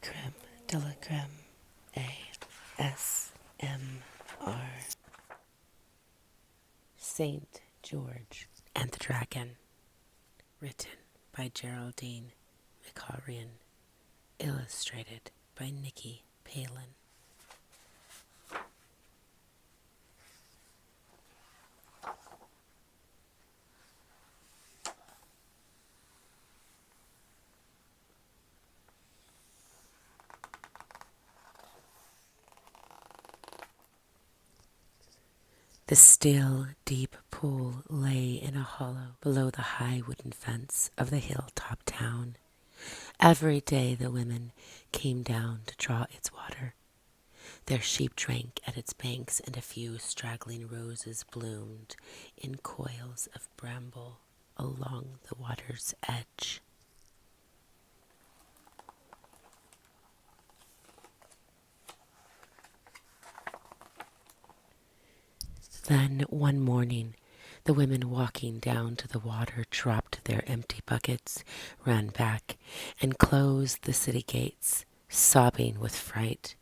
Creme de la Creme ASMR. Saint George and the Dragon. Written by Geraldine Mikarian. Illustrated by Nikki Palin. The still, deep pool lay in a hollow below the high wooden fence of the hilltop town. Every day the women came down to draw its water. Their sheep drank at its banks, and a few straggling roses bloomed in coils of bramble along the water's edge. Then one morning, the women walking down to the water dropped their empty buckets, ran back, and closed the city gates, sobbing with fright.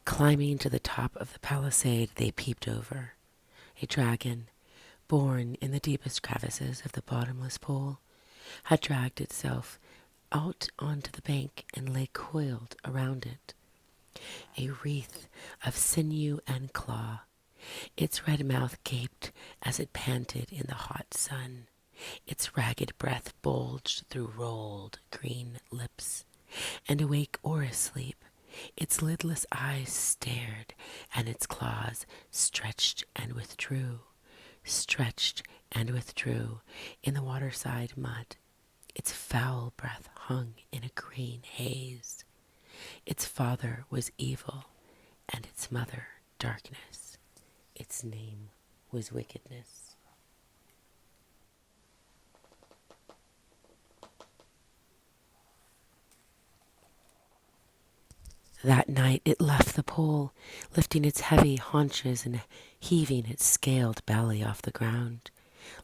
Climbing to the top of the palisade, they peeped over. A dragon, born in the deepest crevices of the bottomless pool, had dragged itself out onto the bank and lay coiled around it, a wreath of sinew and claw. Its red mouth gaped as it panted in the hot sun. Its ragged breath bulged through rolled green lips. And awake or asleep, its lidless eyes stared, and its claws stretched and withdrew in the waterside mud. Its foul breath hung in a green haze. Its father was evil, and its mother darkness. Its name was wickedness. That night it left the pool, lifting its heavy haunches and heaving its scaled belly off the ground.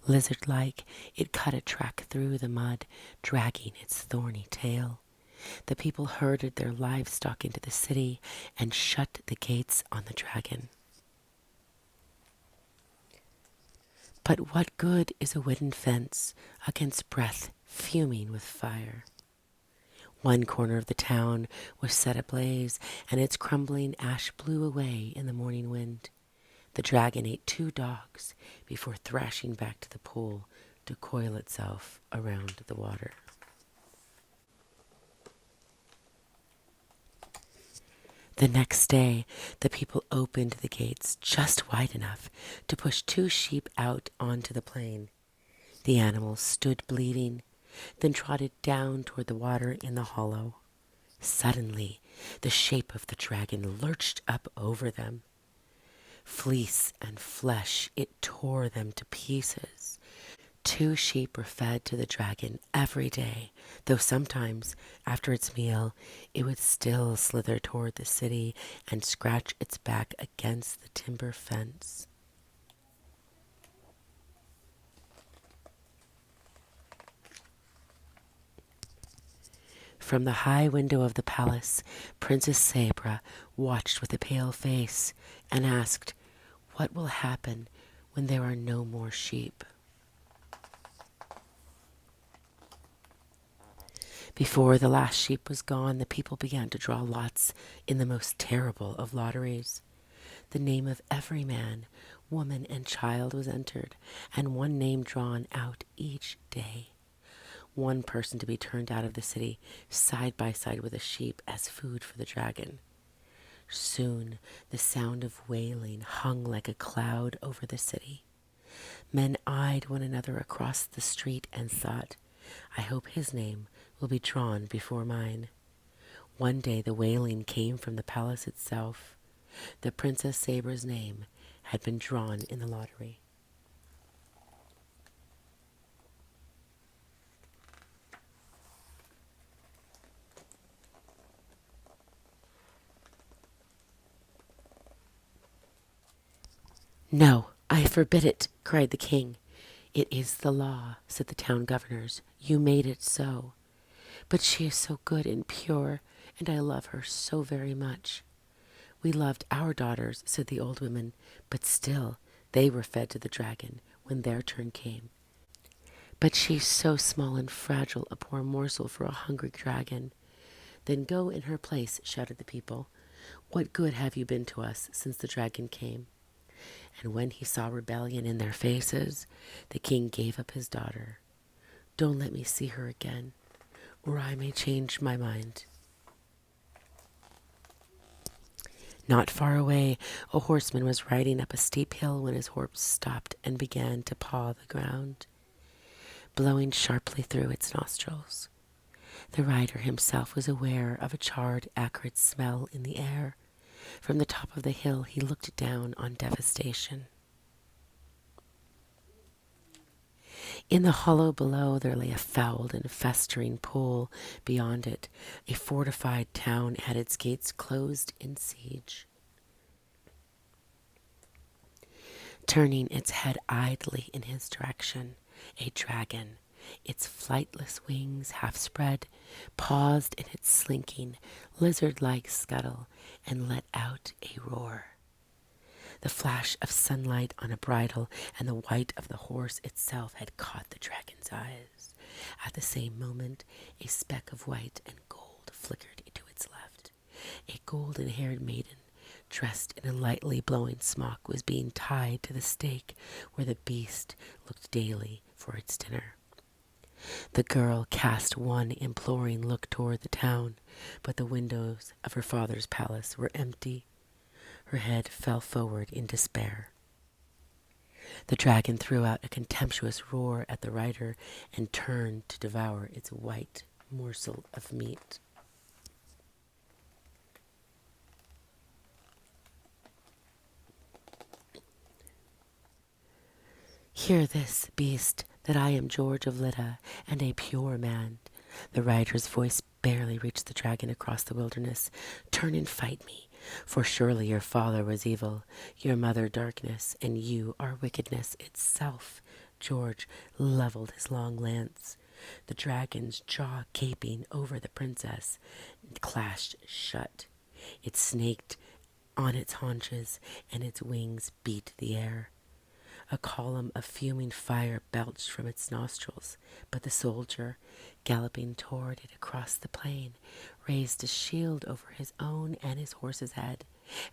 Lizard-like, it cut a track through the mud, dragging its thorny tail. The people herded their livestock into the city and shut the gates on the dragon. But what good is a wooden fence against breath fuming with fire? One corner of the town was set ablaze, and its crumbling ash blew away in the morning wind. The dragon ate 2 dogs before thrashing back to the pool to coil itself around the water. The next day, the people opened the gates just wide enough to push 2 sheep out onto the plain. The animals stood bleeding, then trotted down toward the water in the hollow. Suddenly, the shape of the dragon lurched up over them. Fleece and flesh, it tore them to pieces. 2 sheep were fed to the dragon every day, though sometimes, after its meal, it would still slither toward the city and scratch its back against the timber fence. From the high window of the palace, Princess Sabra watched with a pale face and asked, "What will happen when there are no more sheep?" Before the last sheep was gone, the people began to draw lots in the most terrible of lotteries. The name of every man, woman, and child was entered, and one name drawn out each day. One person to be turned out of the city, side by side with a sheep, as food for the dragon. Soon the sound of wailing hung like a cloud over the city. Men eyed one another across the street and thought, "I hope his name will be drawn before mine." One day the wailing came from the palace itself. The Princess Sabra's name had been drawn in the lottery. "No, I forbid it," cried the king. "It is the law," said the town governors. "You made it so." "But she is so good and pure, and I love her so very much." "We loved our daughters," said the old women, "but still they were fed to the dragon when their turn came. But she's so small and fragile, a poor morsel for a hungry dragon." "Then go in her place," shouted the people. "What good have you been to us since the dragon came?" And when he saw rebellion in their faces, the king gave up his daughter. "Don't let me see her again, or I may change my mind." Not far away, a horseman was riding up a steep hill when his horse stopped and began to paw the ground, blowing sharply through its nostrils. The rider himself was aware of a charred, acrid smell in the air. From the top of the hill he looked down on devastation. In the hollow below there lay a fouled and festering pool. Beyond it, a fortified town had its gates closed in siege. Turning its head idly in his direction, a dragon, its flightless wings half spread, paused in its slinking, lizard-like scuttle and let out a roar. The flash of sunlight on a bridle and the white of the horse itself had caught the dragon's eyes. At the same moment, a speck of white and gold flickered to its left. A golden-haired maiden, dressed in a lightly blowing smock, was being tied to the stake where the beast looked daily for its dinner. The girl cast one imploring look toward the town, but the windows of her father's palace were empty. Her head fell forward in despair. The dragon threw out a contemptuous roar at the rider and turned to devour its white morsel of meat. "Hear this, beast, that I am George of Lydda, and a pure man." The rider's voice barely reached the dragon across the wilderness. "Turn and fight me, for surely your father was evil, your mother darkness, and you are wickedness itself." George leveled his long lance. The dragon's jaw, gaping over the princess, clashed shut. It snaked on its haunches, and its wings beat the air. A column of fuming fire belched from its nostrils, but the soldier, galloping toward it across the plain, raised a shield over his own and his horse's head,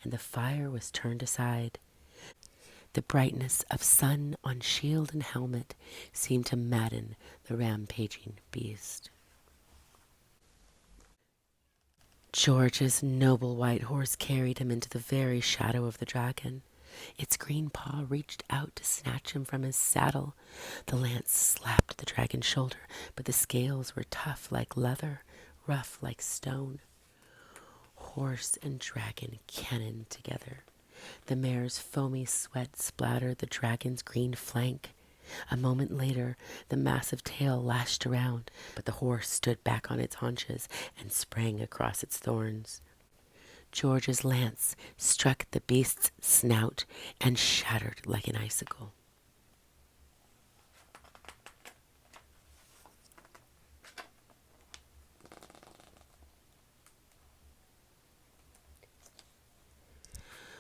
and the fire was turned aside. The brightness of sun on shield and helmet seemed to madden the rampaging beast. George's noble white horse carried him into the very shadow of the dragon. Its green paw reached out to snatch him from his saddle. The lance slapped the dragon's shoulder, but the scales were tough like leather, rough like stone. Horse and dragon cannoned together. The mare's foamy sweat splattered the dragon's green flank. A moment later, the massive tail lashed around, but the horse stood back on its haunches and sprang across its thorns. George's lance struck the beast's snout and shattered like an icicle.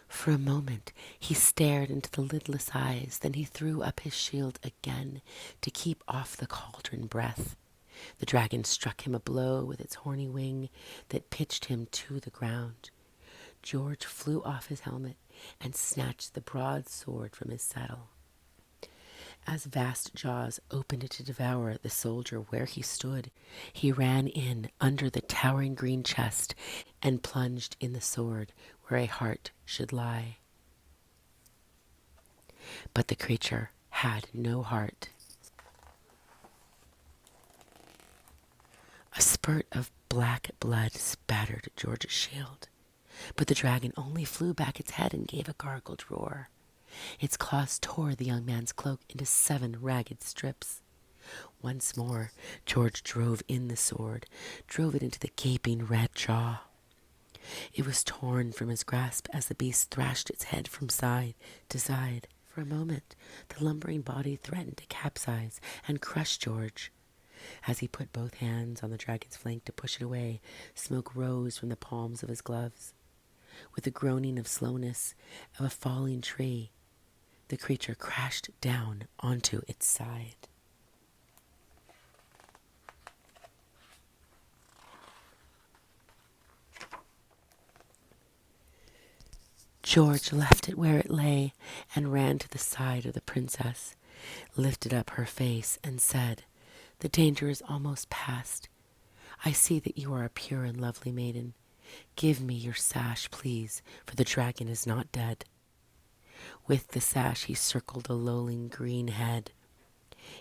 For a moment he stared into the lidless eyes, then he threw up his shield again to keep off the cauldron breath. The dragon struck him a blow with its horny wing that pitched him to the ground. George flew off his helmet and snatched the broad sword from his saddle. As vast jaws opened to devour the soldier where he stood, he ran in under the towering green chest and plunged in the sword where a heart should lie. But the creature had no heart. A spurt of black blood spattered George's shield, but the dragon only flew back its head and gave a gargled roar. Its claws tore the young man's cloak into 7 ragged strips. Once more, George drove in the sword, drove it into the gaping red jaw. It was torn from his grasp as the beast thrashed its head from side to side. For a moment, the lumbering body threatened to capsize and crush George. As he put both hands on the dragon's flank to push it away, smoke rose from the palms of his gloves. With the groaning of slowness of a falling tree, the creature crashed down onto its side. George left it where it lay and ran to the side of the princess, lifted up her face and said, "The danger is almost past. I see that you are a pure and lovely maiden. Give me your sash, please, for the dragon is not dead." With the sash he circled the lolling green head.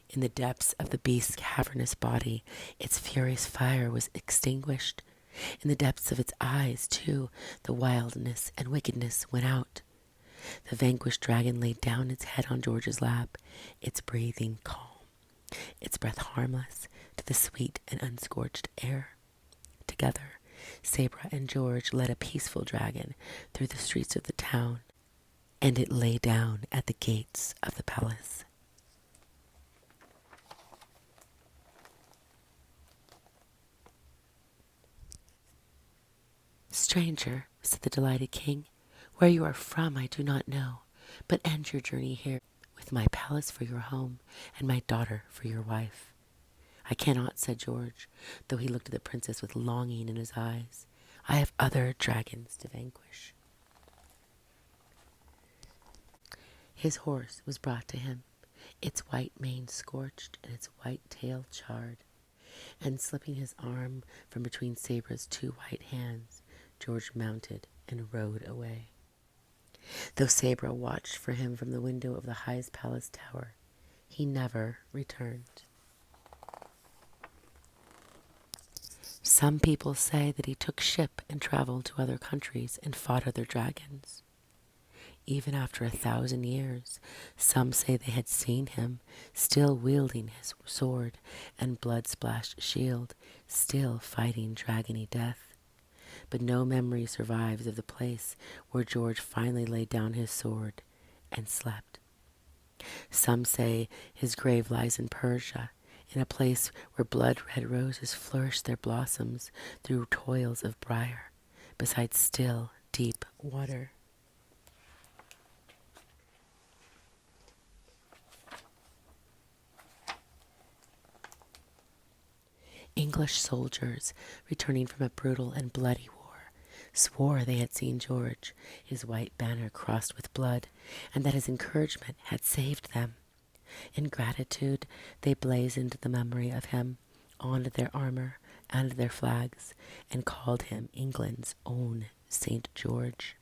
In the depths of the beast's cavernous body, its furious fire was extinguished. In the depths of its eyes, too, the wildness and wickedness went out. The vanquished dragon laid down its head on George's lap, its breathing calm, its breath harmless to the sweet and unscorched air. Together, Sabra and George led a peaceful dragon through the streets of the town, and it lay down at the gates of the palace. "Stranger," said the delighted king, "where you are from I do not know, but end your journey here with my palace for your home and my daughter for your wife." "I cannot," said George, though he looked at the princess with longing in his eyes. "I have other dragons to vanquish." His horse was brought to him, its white mane scorched and its white tail charred, and slipping his arm from between Sabra's two white hands, George mounted and rode away. Though Sabra watched for him from the window of the highest palace tower, he never returned. Some people say that he took ship and traveled to other countries and fought other dragons. Even after 1,000 years, some say they had seen him, still wielding his sword and blood-splashed shield, still fighting dragony death. But no memory survives of the place where George finally laid down his sword and slept. Some say his grave lies in Persia, in a place where blood-red roses flourish their blossoms through toils of briar, beside still, deep water. English soldiers, returning from a brutal and bloody war, swore they had seen George, his white banner crossed with blood, and that his encouragement had saved them. In gratitude, they blazoned the memory of him on their armor and their flags, and called him England's own St. George.